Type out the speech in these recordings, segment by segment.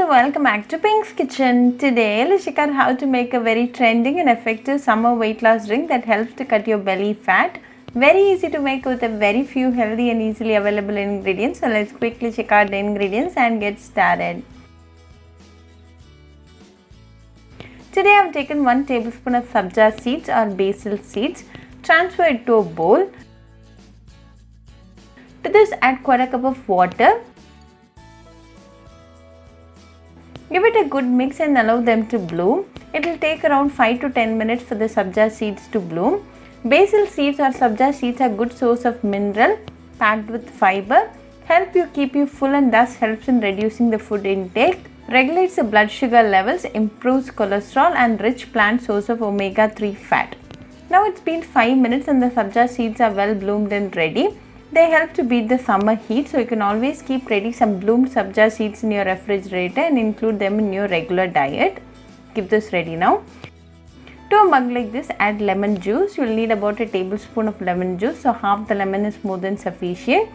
welcome back to Pink's Kitchen. Today let's check out how to make a very trending and effective summer weight loss drink that helps to cut your belly fat. Very easy to make with a very few healthy and easily available ingredients. So let's quickly check out the ingredients and get started. Today I have taken 1 tablespoon of Sabja seeds or basil seeds. Transfer it to a bowl. To this add quarter cup of water. Give it a good mix and allow them to bloom. It will take around 5 to 10 minutes for the Sabja seeds to bloom. Basil seeds or Sabja seeds are good source of mineral packed with fiber, help you keep you full and thus helps in reducing the food intake, regulates the blood sugar levels, improves cholesterol and rich plant source of omega-3 fat. Now it's been 5 minutes and the Sabja seeds are well bloomed and ready. They help to beat the summer heat, so you can always keep ready some bloomed Sabja seeds in your refrigerator and include them in your regular diet. Keep this ready now. To a mug like this, add lemon juice. You will need about a tablespoon of lemon juice, so half the lemon is more than sufficient.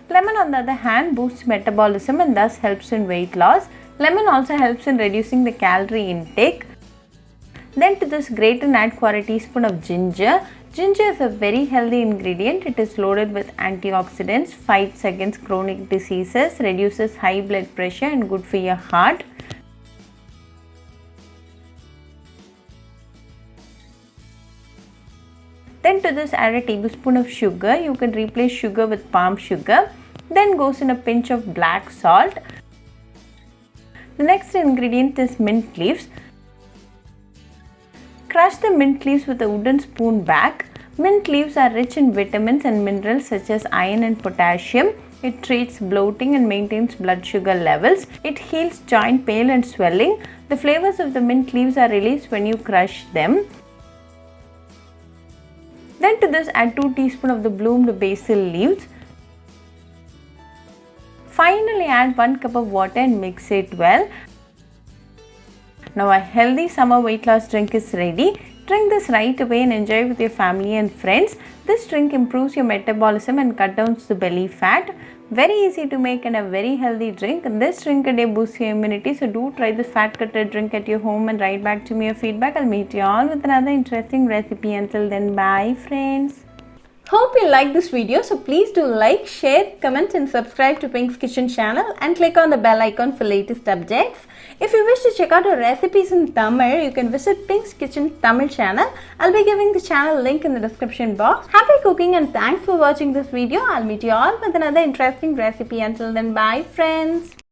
Lemon on the other hand boosts metabolism and thus helps in weight loss. Lemon also helps in reducing the calorie intake. Then to this grate and add quarter teaspoon of ginger. Ginger is a very healthy ingredient. It is loaded with antioxidants, fights against chronic diseases, reduces high blood pressure and good for your heart. Then to this add a tablespoon of sugar. You can replace sugar with palm sugar. Then goes in a pinch of black salt. The next ingredient is mint leaves. Crush the mint leaves with a wooden spoon back. Mint leaves are rich in vitamins and minerals such as iron and potassium. It treats bloating and maintains blood sugar levels. It heals joint pain and swelling. The flavors of the mint leaves are released when you crush them. Then to this add 2 teaspoons of the bloomed basil leaves. Finally add 1 cup of water and mix it well. Now a healthy summer weight loss drink is ready. Drink this right away and enjoy with your family and friends. This drink improves your metabolism and cut down the belly fat. Very easy to make and a very healthy drink. This drink a day boosts your immunity. So do try this fat cutter drink at your home and write back to me your feedback. I'll meet you all with another interesting recipe. Until then, bye friends. Hope you like this video, so please do like, share, comment and subscribe to Pink's Kitchen channel and click on the bell icon for latest updates. If you wish to check out our recipes in Tamil, you can visit Pink's Kitchen Tamil channel. I'll be giving the channel link in the description box. Happy cooking and thanks for watching this video. I'll meet you all with another interesting recipe. Until then, bye friends.